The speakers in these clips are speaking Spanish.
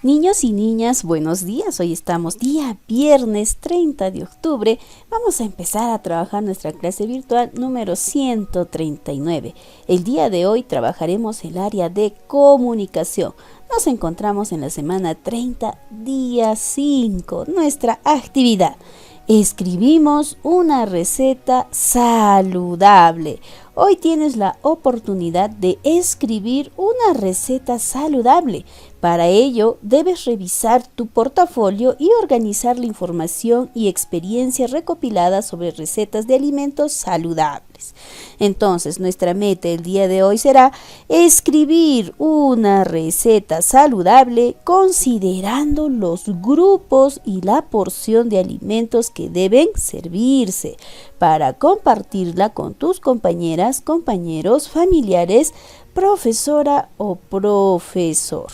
Niños y niñas, buenos días. Hoy estamos día viernes 30 de octubre. Vamos a empezar a trabajar nuestra clase virtual número 139. El día de hoy trabajaremos el área de comunicación. Nos encontramos en la semana 30, día 5. Nuestra actividad: escribimos una receta saludable. Hoy tienes la oportunidad de escribir una receta saludable. Para ello, debes revisar tu portafolio y organizar la información y experiencia recopilada sobre recetas de alimentos saludables. Entonces, nuestra meta el día de hoy será escribir una receta saludable considerando los grupos y la porción de alimentos que deben servirse para compartirla con tus compañeras, compañeros, familiares, profesora o profesor.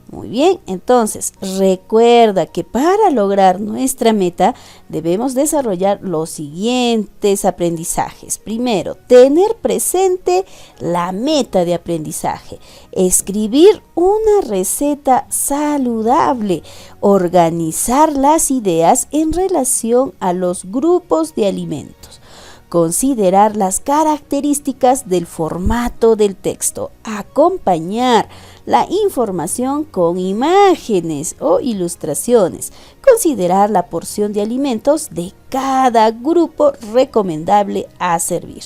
Muy bien, entonces recuerda que para lograr nuestra meta debemos desarrollar los siguientes aprendizajes. Primero, tener presente la meta de aprendizaje, escribir una receta saludable, organizar las ideas en relación a los grupos de alimentos, considerar las características del formato del texto, acompañar la información con imágenes o ilustraciones, considerar la porción de alimentos de cada grupo recomendable a servir,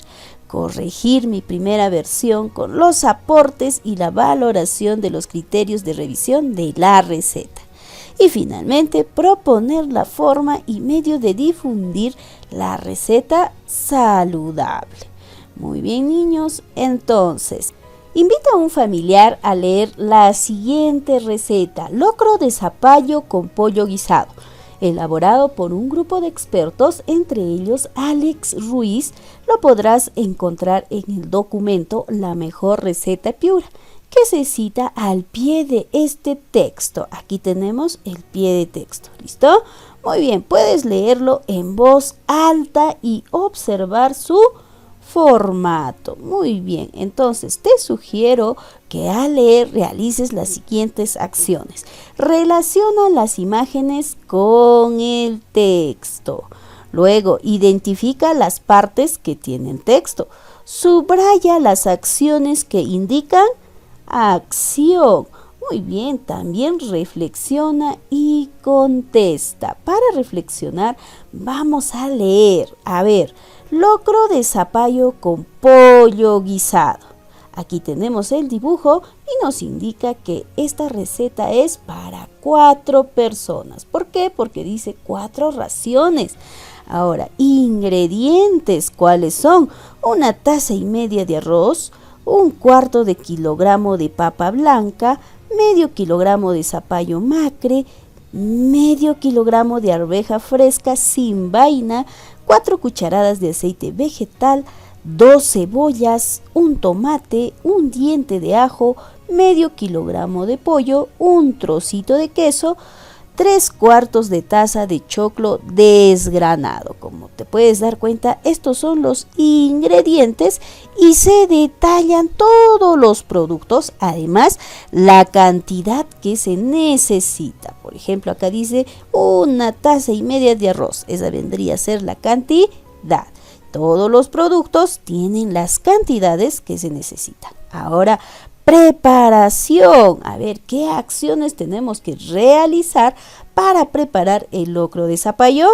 corregir mi primera versión con los aportes y la valoración de los criterios de revisión de la receta. Y finalmente, proponer la forma y medio de difundir la receta saludable. Muy bien, niños, entonces, invita a un familiar a leer la siguiente receta: locro de zapallo con pollo guisado, elaborado por un grupo de expertos, entre ellos Alex Ruiz. Lo podrás encontrar en el documento La mejor receta Piura, que se cita al pie de este texto. Aquí tenemos el pie de texto, ¿listo? Muy bien, puedes leerlo en voz alta y observar su formato. Muy bien, entonces te sugiero que al leer realices las siguientes acciones. Relaciona las imágenes con el texto. Luego, identifica las partes que tienen texto. Subraya las acciones que indican acción. Muy bien, también reflexiona y contesta. Para reflexionar, vamos a leer. A ver, locro de zapallo con pollo guisado. Aquí tenemos el dibujo y nos indica que esta receta es para 4 personas. ¿Por qué? Porque dice 4 raciones. Ahora, ingredientes, ¿cuáles son? 1,5 tazas de arroz, 1/4 de kilogramo de papa blanca, medio kilogramo de zapallo macre, medio kilogramo de arveja fresca sin vaina, 4 cucharadas de aceite vegetal, 2 cebollas, 1 tomate, 1 diente de ajo, medio kilogramo de pollo, 1 trocito de queso, 3/4 de taza de choclo desgranado. Como te puedes dar cuenta, estos son los ingredientes y se detallan todos los productos, además la cantidad que se necesita. Por ejemplo, acá dice 1,5 tazas de arroz, esa vendría a ser la cantidad. Todos los productos tienen las cantidades que se necesitan. Ahora, preparación. A ver, ¿qué acciones tenemos que realizar para preparar el locro de zapallo?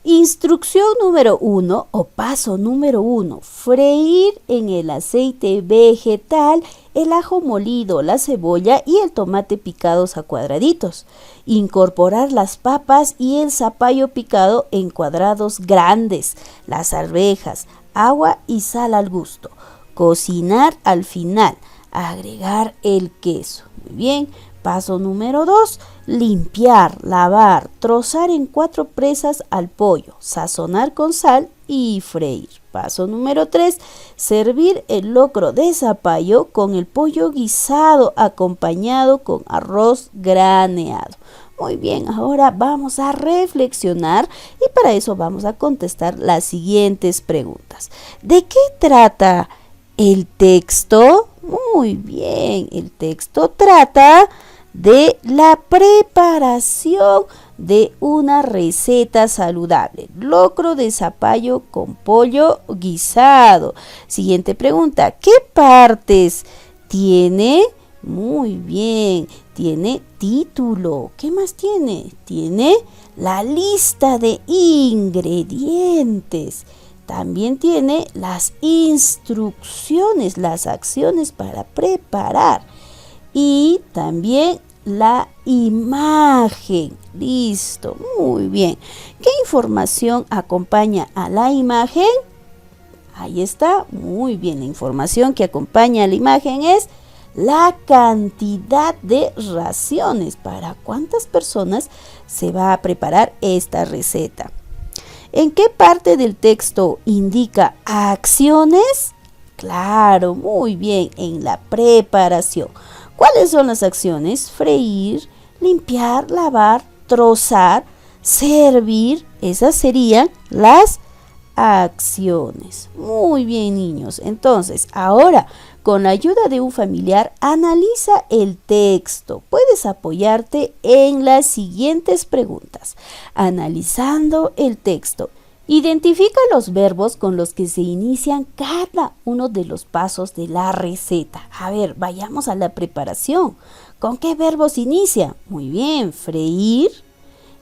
Instrucción número 1 o paso número 1. Freír en el aceite vegetal el ajo molido, la cebolla y el tomate picados a cuadraditos. Incorporar las papas y el zapallo picado en cuadrados grandes, las arvejas, agua y sal al gusto. Cocinar al final. Agregar el queso. Muy bien. Paso número 2. Limpiar, lavar, trozar en 4 presas al pollo, sazonar con sal y freír. Paso número 3. Servir el locro de zapallo con el pollo guisado acompañado con arroz graneado. Muy bien, ahora vamos a reflexionar y para eso vamos a contestar las siguientes preguntas. ¿De qué trata el texto? Muy bien, el texto trata de la preparación de una receta saludable. Locro de zapallo con pollo guisado. Siguiente pregunta, ¿qué partes tiene? Muy bien, tiene título. ¿Qué más tiene? Tiene la lista de ingredientes. También tiene las instrucciones, las acciones para preparar. Y también la imagen. Listo, muy bien. ¿Qué información acompaña a la imagen? Ahí está, muy bien. La información que acompaña a la imagen es la cantidad de raciones. ¿Para cuántas personas se va a preparar esta receta? ¿En qué parte del texto indica acciones? Claro, muy bien, en la preparación. ¿Cuáles son las acciones? Freír, limpiar, lavar, trozar, servir. Esas serían las acciones. Muy bien, niños. Entonces, ahora, con la ayuda de un familiar, analiza el texto. Puedes apoyarte en las siguientes preguntas. Analizando el texto, identifica los verbos con los que se inician cada uno de los pasos de la receta. A ver, vayamos a la preparación. ¿Con qué verbos inicia? Muy bien, freír,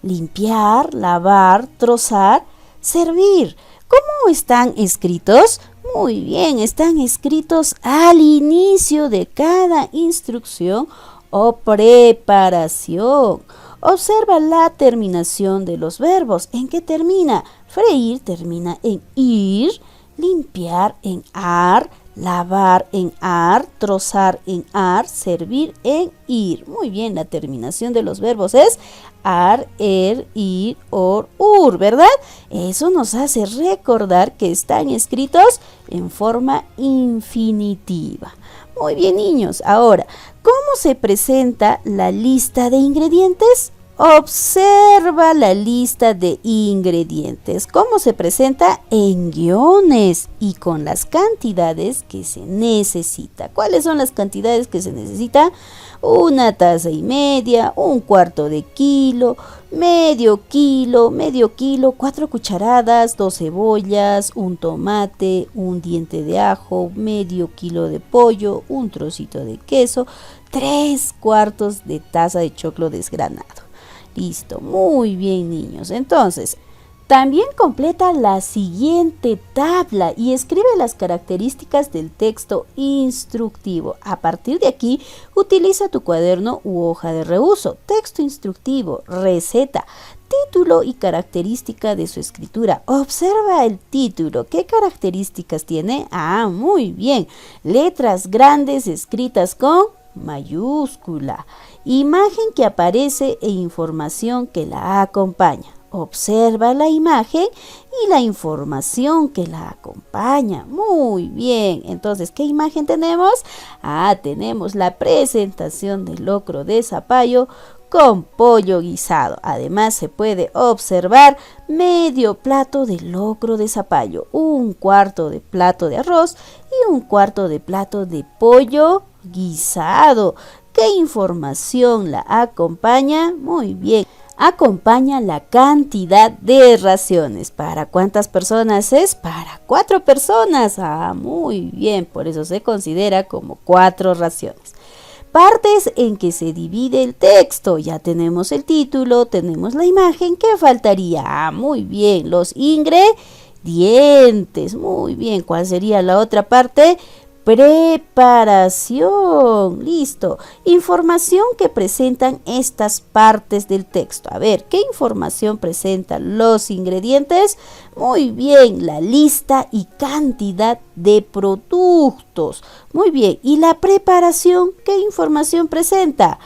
limpiar, lavar, trozar, servir. ¿Cómo están escritos? Muy bien, están escritos al inicio de cada instrucción o preparación. Observa la terminación de los verbos. ¿En qué termina? Freír termina en ir, limpiar en ar, lavar en ar, trozar en ar, servir en ir. Muy bien, la terminación de los verbos es ar, er, ir, or, ur, ¿verdad? Eso nos hace recordar que están escritos en forma infinitiva. Muy bien, niños. Ahora, ¿cómo se presenta la lista de ingredientes? Observa la lista de ingredientes. ¿Cómo se presenta? En guiones y con las cantidades que se necesita. ¿Cuáles son las cantidades que se necesita? 1,5 tazas, 1/4 de kilo, medio kilo, 4 cucharadas, 2 cebollas, un tomate, un diente de ajo, medio kilo de pollo, un trocito de queso, 3/4 de taza de choclo desgranado. Listo, muy bien, niños. Entonces, también completa la siguiente tabla y escribe las características del texto instructivo. A partir de aquí, utiliza tu cuaderno u hoja de reuso. Texto instructivo, receta, título y característica de su escritura. Observa el título. ¿Qué características tiene? Ah, muy bien. Letras grandes escritas con mayúscula. Imagen que aparece e información que la acompaña. Observa la imagen y la información que la acompaña. Muy bien. Entonces, ¿qué imagen tenemos? Tenemos la presentación del locro de zapallo con pollo guisado. Además, se puede observar medio plato de locro de zapallo, 1/4 de plato de arroz y 1/4 de plato de pollo guisado. ¿Qué información la acompaña? Muy bien. Acompaña la cantidad de raciones. ¿Para cuántas personas es? Para 4 personas. Muy bien, por eso se considera como 4 raciones. Partes en que se divide el texto. Ya tenemos el título, tenemos la imagen. ¿Qué faltaría? Muy bien, los ingredientes. Muy bien, ¿cuál sería la otra parte? Preparación. Listo. Información que presentan estas partes del texto. A ver, ¿qué información presentan los ingredientes? Muy bien, la lista y cantidad de productos. Muy bien. ¿Y la preparación? ¿Qué información presenta?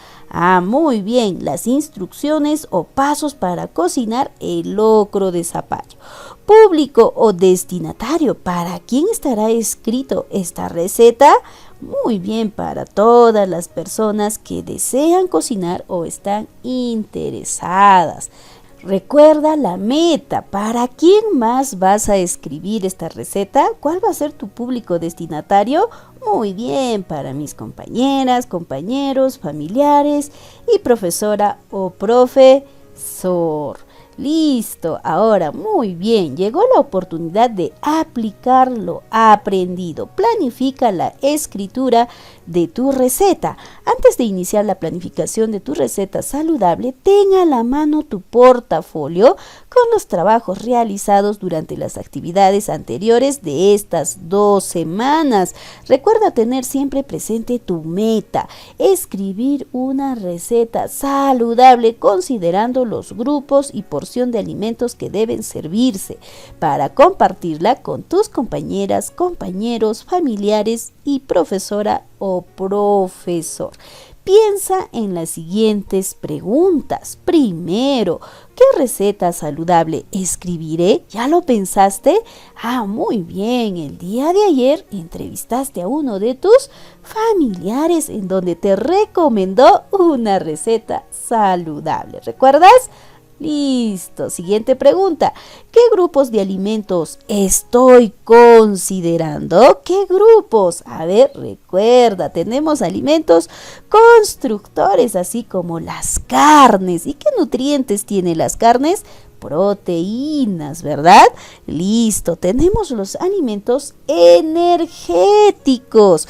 Muy bien, las instrucciones o pasos para cocinar el locro de zapallo. Público o destinatario, ¿para quién estará escrito esta receta? Muy bien, para todas las personas que desean cocinar o están interesadas. Recuerda la meta. ¿Para quién más vas a escribir esta receta? ¿Cuál va a ser tu público destinatario? Muy bien, para mis compañeras, compañeros, familiares y profesora o profesor. Listo, ahora muy bien, llegó la oportunidad de aplicar lo aprendido. Planifica la escritura de tu receta. Antes de iniciar la planificación de tu receta saludable, ten a la mano tu portafolio con los trabajos realizados durante las actividades anteriores de estas 2 semanas. Recuerda tener siempre presente tu meta, escribir una receta saludable considerando los grupos y porción de alimentos que deben servirse para compartirla con tus compañeras, compañeros, familiares y profesora o profesor. Piensa en las siguientes preguntas. Primero, ¿qué receta saludable escribiré? ¿Ya lo pensaste? Muy bien. El día de ayer entrevistaste a uno de tus familiares en donde te recomendó una receta saludable. ¿Recuerdas? Listo. Siguiente pregunta. ¿Qué grupos de alimentos estoy considerando? ¿Qué grupos? A ver, recuerda, tenemos alimentos constructores, así como las carnes. ¿Y qué nutrientes tienen las carnes? Proteínas, ¿verdad? Listo. Tenemos los alimentos energéticos,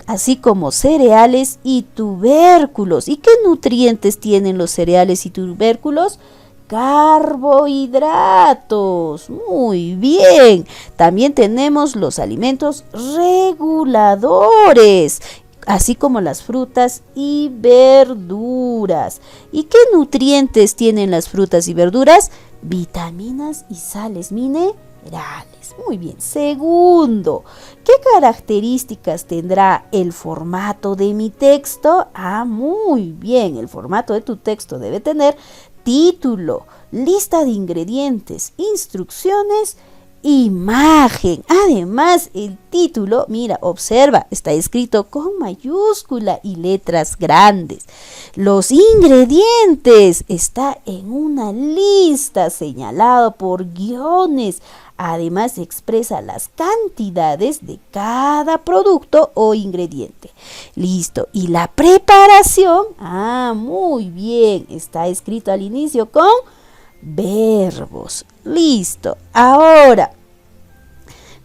así como cereales y tubérculos. ¿Y qué nutrientes tienen los cereales y tubérculos? Carbohidratos. Muy bien. También tenemos los alimentos reguladores, así como las frutas y verduras. ¿Y qué nutrientes tienen las frutas y verduras? Vitaminas y sales minerales. Muy bien. Segundo, ¿qué características tendrá el formato de mi texto? Muy bien. El formato de tu texto debe tener título, lista de ingredientes, instrucciones, imagen. Además, el título, mira, observa, está escrito con mayúscula y letras grandes. Los ingredientes está en una lista señalada por guiones. Además, expresa las cantidades de cada producto o ingrediente. Listo. Y la preparación, muy bien, está escrito al inicio con verbos. Listo. Ahora,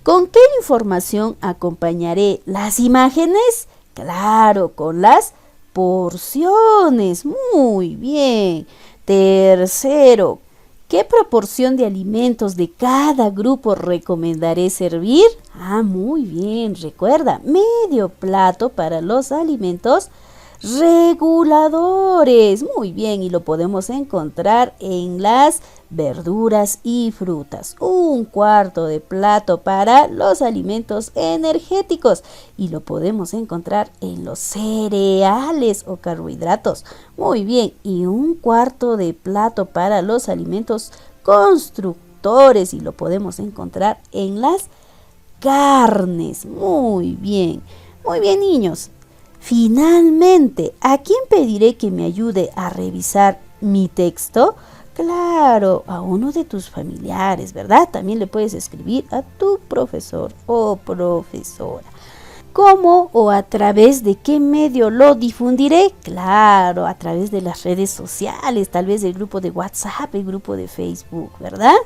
¿con qué información acompañaré las imágenes? Claro, con las porciones. Muy bien. Tercero, ¿qué proporción de alimentos de cada grupo recomendaré servir? Muy bien, recuerda, medio plato para los alimentos reguladores. Muy bien, y lo podemos encontrar en las verduras y frutas. 1/4 de plato para los alimentos energéticos y lo podemos encontrar en los cereales o carbohidratos. Muy bien, y 1/4 de plato para los alimentos constructores y lo podemos encontrar en las carnes. Muy bien, niños. Finalmente, ¿a quién pediré que me ayude a revisar mi texto? Claro, a uno de tus familiares, ¿verdad? También le puedes escribir a tu profesor o profesora. ¿Cómo o a través de qué medio lo difundiré? Claro, a través de las redes sociales, tal vez el grupo de WhatsApp, el grupo de Facebook, ¿verdad?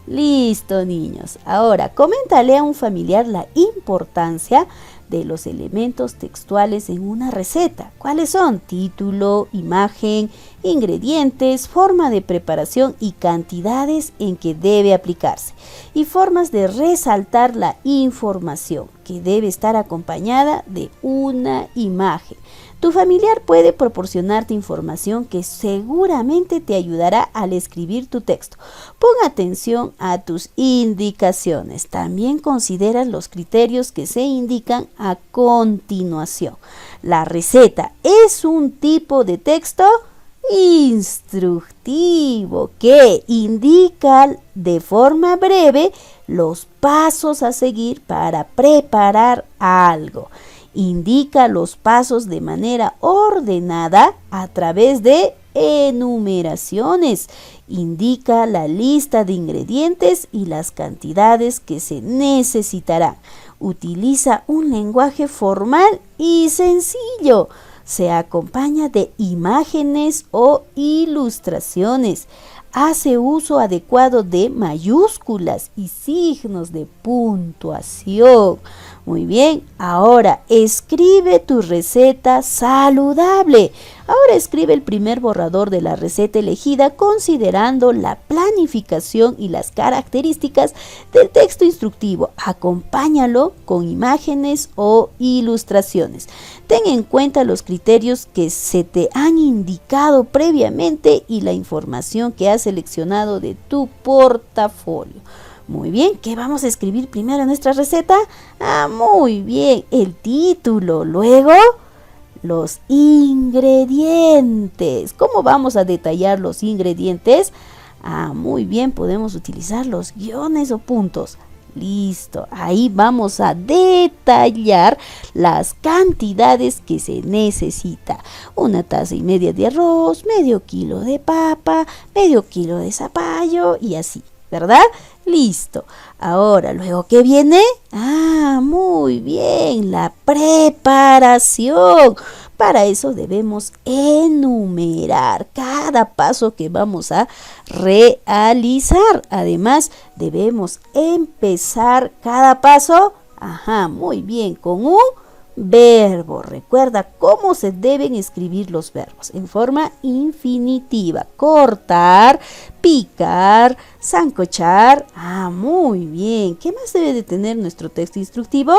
Listo, niños. Ahora, coméntale a un familiar la importancia de los elementos textuales en una receta. ¿Cuáles son? Título, imagen, ingredientes, forma de preparación y cantidades en que debe aplicarse. Y formas de resaltar la información, que debe estar acompañada de una imagen. Tu familiar puede proporcionarte información que seguramente te ayudará al escribir tu texto. Pon atención a tus indicaciones. También considera los criterios que se indican a continuación. La receta es un tipo de texto instructivo que indica de forma breve los pasos a seguir para preparar algo. Indica los pasos de manera ordenada a través de enumeraciones. Indica la lista de ingredientes y las cantidades que se necesitarán. Utiliza un lenguaje formal y sencillo. Se acompaña de imágenes o ilustraciones. Hace uso adecuado de mayúsculas y signos de puntuación. Muy bien, ahora escribe tu receta saludable. Ahora escribe el primer borrador de la receta elegida considerando la planificación y las características del texto instructivo. Acompáñalo con imágenes o ilustraciones. Ten en cuenta los criterios que se te han indicado previamente y la información que has seleccionado de tu portafolio. Muy bien, ¿qué vamos a escribir primero en nuestra receta? Muy bien, el título, luego los ingredientes. ¿Cómo vamos a detallar los ingredientes? Muy bien, podemos utilizar los guiones o puntos. Listo, ahí vamos a detallar las cantidades que se necesita. 1,5 tazas de arroz, medio kilo de papa, medio kilo de zapallo y así, ¿verdad? Listo. Ahora, ¿luego qué viene? Muy bien, la preparación. Para eso debemos enumerar cada paso que vamos a realizar. Además, debemos empezar cada paso, muy bien, con un verbo. Recuerda cómo se deben escribir los verbos en forma infinitiva. Cortar, picar, sancochar. Muy bien. ¿Qué más debe de tener nuestro texto instructivo?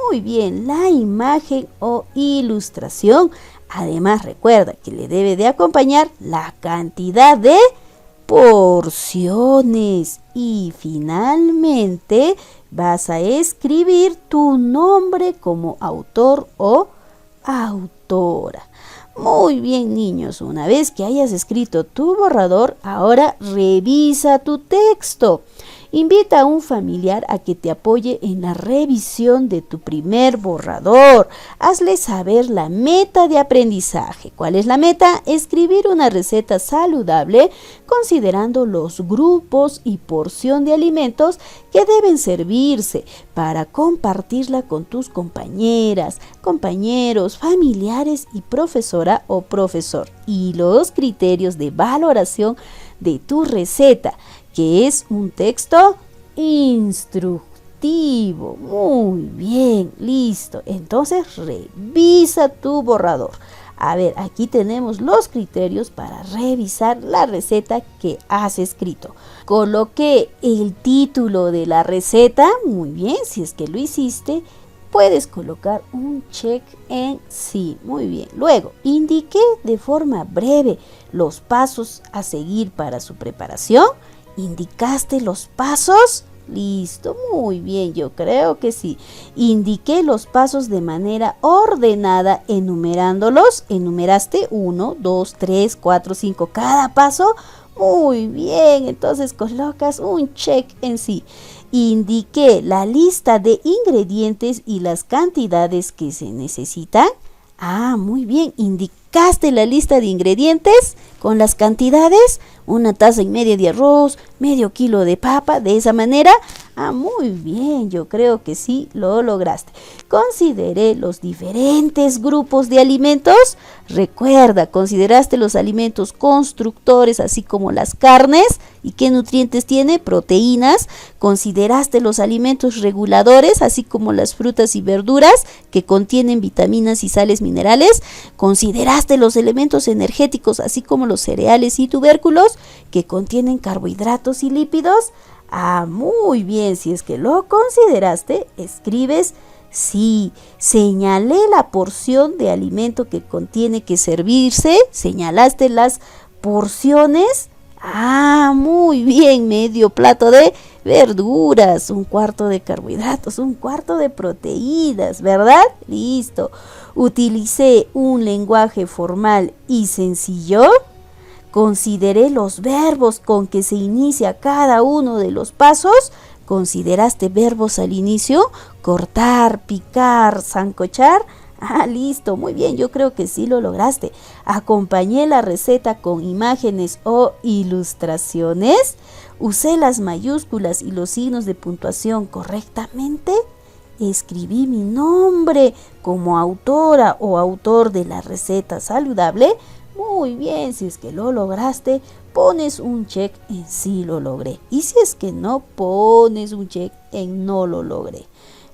Muy bien, la imagen o ilustración. Además, recuerda que le debe de acompañar la cantidad de porciones. Y finalmente vas a escribir tu nombre como autor o autora. Muy bien, niños, una vez que hayas escrito tu borrador, ahora revisa tu texto. Invita a un familiar a que te apoye en la revisión de tu primer borrador. Hazle saber la meta de aprendizaje. ¿Cuál es la meta? Escribir una receta saludable considerando los grupos y porción de alimentos que deben servirse para compartirla con tus compañeras, compañeros, familiares y profesora o profesor. Y los criterios de valoración de tu receta, que es un texto instructivo. Muy bien, listo. Entonces revisa tu borrador. A ver, aquí tenemos los criterios para revisar la receta que has escrito. Coloqué el título de la receta. Muy bien, si es que lo hiciste, puedes colocar un check en sí. Muy bien. Luego, indiqué de forma breve los pasos a seguir para su preparación. ¿Indicaste los pasos? Listo, muy bien, yo creo que sí. Indiqué los pasos de manera ordenada enumerándolos. ¿Enumeraste 1, 2, 3, 4, 5 cada paso? Muy bien, entonces colocas un check en sí. Indiqué la lista de ingredientes y las cantidades que se necesitan. Muy bien, indicaste la lista de ingredientes con las cantidades. 1,5 tazas de arroz, medio kilo de papa, de esa manera. Muy bien, yo creo que sí lo lograste. Consideré los diferentes grupos de alimentos. Recuerda, consideraste los alimentos constructores, así como las carnes. ¿Y qué nutrientes tiene? Proteínas. Consideraste los alimentos reguladores, así como las frutas y verduras, que contienen vitaminas y sales minerales. Consideraste los elementos energéticos, así como los cereales y tubérculos, que contienen carbohidratos y lípidos. Muy bien, si es que lo consideraste, escribes sí. Señalé la porción de alimento que contiene que servirse. Señalaste las porciones. Muy bien, medio plato de verduras, 1/4 de carbohidratos, 1/4 de proteínas, ¿verdad? Listo. Utilicé un lenguaje formal y sencillo. Consideré los verbos con que se inicia cada uno de los pasos. ¿Consideraste verbos al inicio? Cortar, picar, sancochar. Listo, muy bien, yo creo que sí lo lograste. Acompañé la receta con imágenes o ilustraciones. Usé las mayúsculas y los signos de puntuación correctamente. escribí mi nombre como autora o autor de la receta saludable. Muy bien, si es que lo lograste, pones un check en sí lo logré. Y si es que no, pones un check en no lo logré.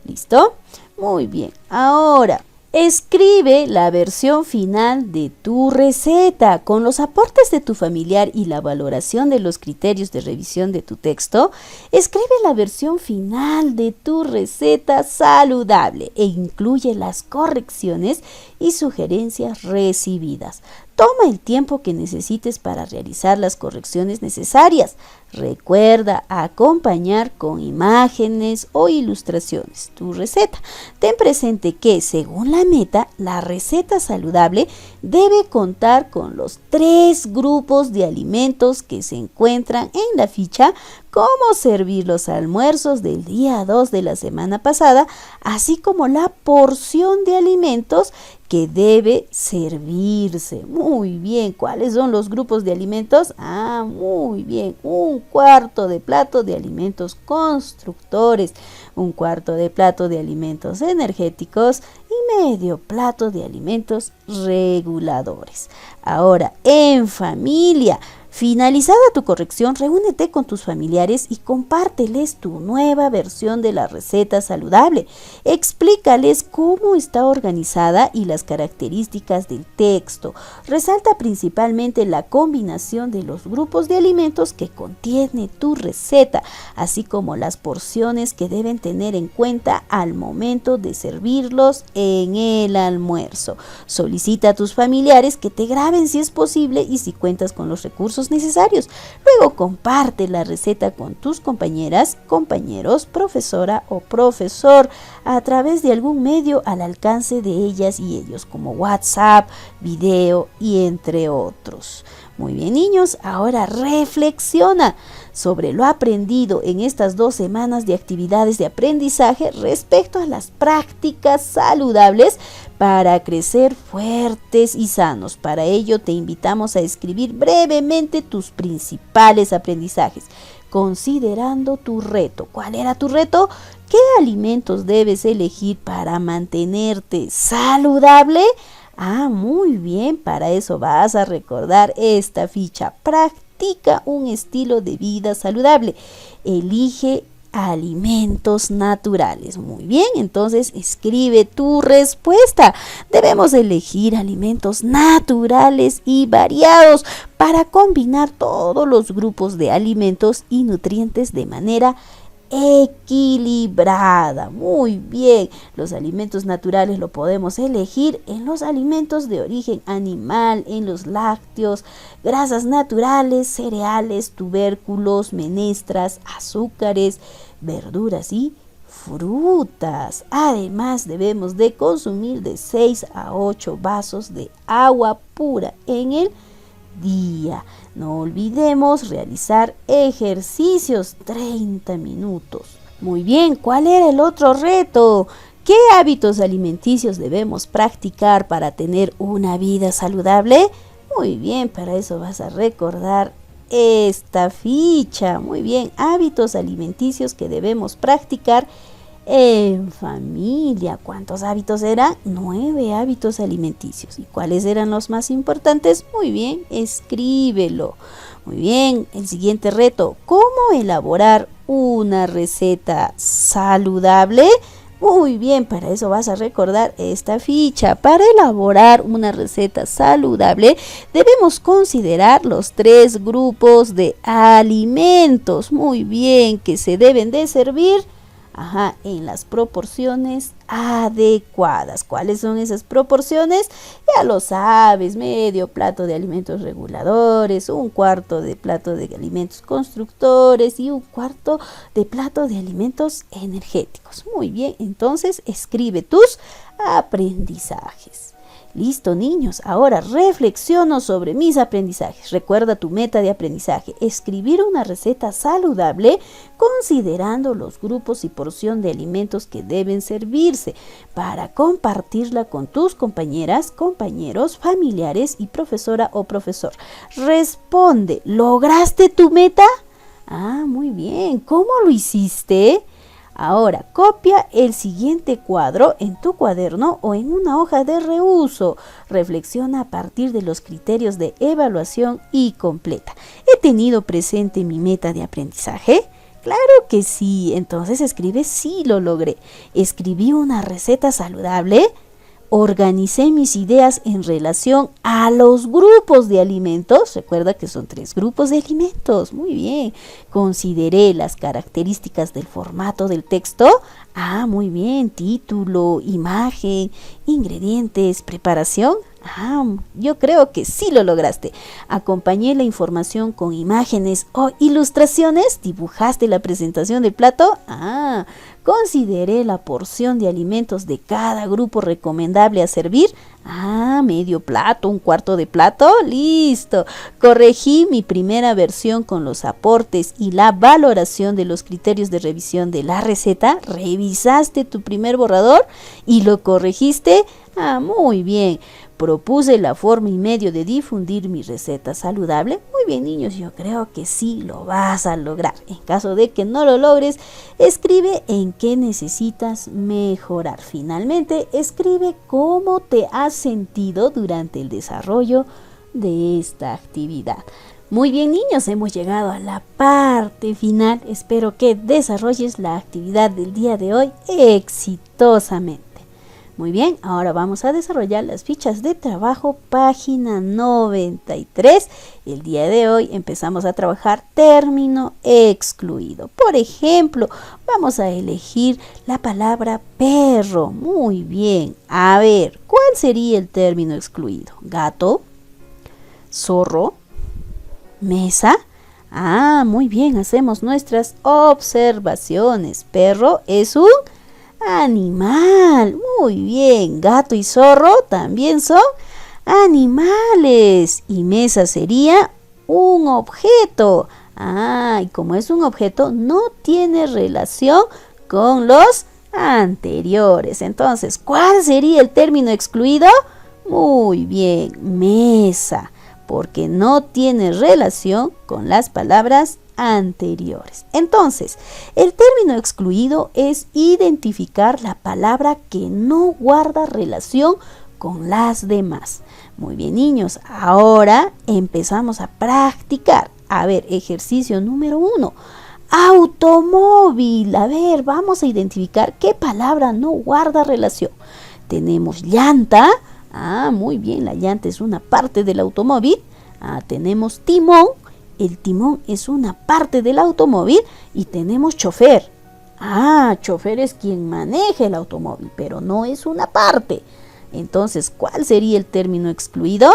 ¿Listo? Muy bien. Ahora, escribe la versión final de tu receta. Con los aportes de tu familiar y la valoración de los criterios de revisión de tu texto, escribe la versión final de tu receta saludable e incluye las correcciones y sugerencias recibidas. Toma el tiempo que necesites para realizar las correcciones necesarias. Recuerda acompañar con imágenes o ilustraciones tu receta. Ten presente que, según la meta, la receta saludable debe contar con los 3 grupos de alimentos que se encuentran en la ficha: cómo servir los almuerzos del día 2 de la semana pasada, así como la porción de alimentos que debe servirse. Muy bien, ¿cuáles son los grupos de alimentos? Muy bien, 1/4 de plato de alimentos constructores, 1/4 de plato de alimentos energéticos y medio plato de alimentos reguladores. Ahora, en familia, finalizada tu corrección, reúnete con tus familiares y compárteles tu nueva versión de la receta saludable. Explícales cómo está organizada y las características del texto. Resalta principalmente la combinación de los grupos de alimentos que contiene tu receta, así como las porciones que deben tener en cuenta al momento de servirlos en el almuerzo. Solicita a tus familiares que te graben si es posible y si cuentas con los recursos necesarios. Luego comparte la receta con tus compañeras, compañeros, profesora o profesor a través de algún medio al alcance de ellas y ellos, como WhatsApp, video y entre otros. Muy bien, niños, ahora reflexiona sobre lo aprendido en estas 2 semanas de actividades de aprendizaje respecto a las prácticas saludables para crecer fuertes y sanos. Para ello te invitamos a escribir brevemente tus principales aprendizajes, considerando tu reto. ¿Cuál era tu reto? ¿Qué alimentos debes elegir para mantenerte saludable? Muy bien, para eso vas a recordar esta ficha. Practica un estilo de vida saludable. Elige alimentos naturales. Muy bien, entonces escribe tu respuesta. Debemos elegir alimentos naturales y variados para combinar todos los grupos de alimentos y nutrientes de manera equilibrada. Muy bien, los alimentos naturales lo podemos elegir en los alimentos de origen animal, en los lácteos, grasas naturales, cereales, tubérculos, menestras, azúcares, verduras y frutas. Además, debemos de consumir de 6 a 8 vasos de agua pura en el día. No olvidemos realizar ejercicios 30 minutos. Muy bien, ¿cuál era el otro reto? ¿Qué hábitos alimenticios debemos practicar para tener una vida saludable? Muy bien, para eso vas a recordar esta ficha. Muy bien, hábitos alimenticios que debemos practicar en familia. ¿Cuántos hábitos eran? 9 hábitos alimenticios. ¿Y cuáles eran los más importantes? Muy bien, escríbelo. Muy bien, el siguiente reto: ¿cómo elaborar una receta saludable? Muy bien, para eso vas a recordar esta ficha. Para elaborar una receta saludable debemos considerar los 3 grupos de alimentos. Muy bien, que se deben de servir en las proporciones adecuadas. ¿Cuáles son esas proporciones? Ya lo sabes: medio plato de alimentos reguladores, 1/4 de plato de alimentos constructores y 1/4 de plato de alimentos energéticos. Muy bien, entonces escribe tus aprendizajes. Listo, niños, ahora reflexiono sobre mis aprendizajes. Recuerda tu meta de aprendizaje: escribir una receta saludable considerando los grupos y porción de alimentos que deben servirse para compartirla con tus compañeras, compañeros, familiares y profesora o profesor. Responde: ¿lograste tu meta? Muy bien. ¿Cómo lo hiciste? Ahora, copia el siguiente cuadro en tu cuaderno o en una hoja de reuso. Reflexiona a partir de los criterios de evaluación y completa. ¿He tenido presente mi meta de aprendizaje? Claro que sí. Entonces escribe sí lo logré. ¿Escribí una receta saludable? Organicé mis ideas en relación a los grupos de alimentos. Recuerda que son 3 grupos de alimentos. Muy bien. Consideré las características del formato del texto. Muy bien. Título, imagen, ingredientes, preparación. Yo creo que sí lo lograste. Acompañé la información con imágenes o ilustraciones. ¿Dibujaste la presentación del plato? Consideré la porción de alimentos de cada grupo recomendable a servir. Medio plato, un cuarto de plato. Listo. Corregí mi primera versión con los aportes y la valoración de los criterios de revisión de la receta. ¿Revisaste tu primer borrador y lo corregiste? Muy bien. Propuse la forma y medio de difundir mi receta saludable. Muy bien, niños, yo creo que sí lo vas a lograr. En caso de que no lo logres, escribe en qué necesitas mejorar. Finalmente, escribe cómo te has sentido durante el desarrollo de esta actividad. Muy bien, niños, hemos llegado a la parte final. Espero que desarrolles la actividad del día de hoy exitosamente. Muy bien, ahora vamos a desarrollar las fichas de trabajo, página 93. El día de hoy empezamos a trabajar término excluido. Por ejemplo, vamos a elegir la palabra perro. Muy bien, a ver, ¿cuál sería el término excluido? ¿Gato? ¿Zorro? ¿Mesa? Muy bien, hacemos nuestras observaciones. Perro es un animal. Muy bien. Gato y zorro también son animales. Y mesa sería un objeto. Y como es un objeto, no tiene relación con los anteriores. Entonces, ¿cuál sería el término excluido? Muy bien, mesa, porque no tiene relación con las palabras anteriores. Entonces, el término excluido es identificar la palabra que no guarda relación con las demás. Muy bien, niños, ahora empezamos a practicar. A ver, ejercicio número 1. Automóvil. A ver, vamos a identificar qué palabra no guarda relación. Tenemos llanta. Muy bien, la llanta es una parte del automóvil. Tenemos timón. El timón es una parte del automóvil. Y tenemos chofer. Chofer es quien maneja el automóvil, pero no es una parte. Entonces, ¿cuál sería el término excluido?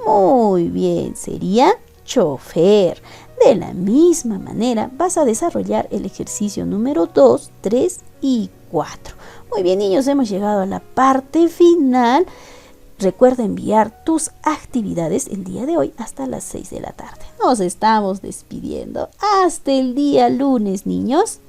Muy bien, sería chofer. De la misma manera, vas a desarrollar el ejercicio número 2, 3 y 4. Muy bien, niños, hemos llegado a la parte final. Recuerda enviar tus actividades el día de hoy hasta las 6 de la tarde. Nos estamos despidiendo. Hasta el día lunes, niños.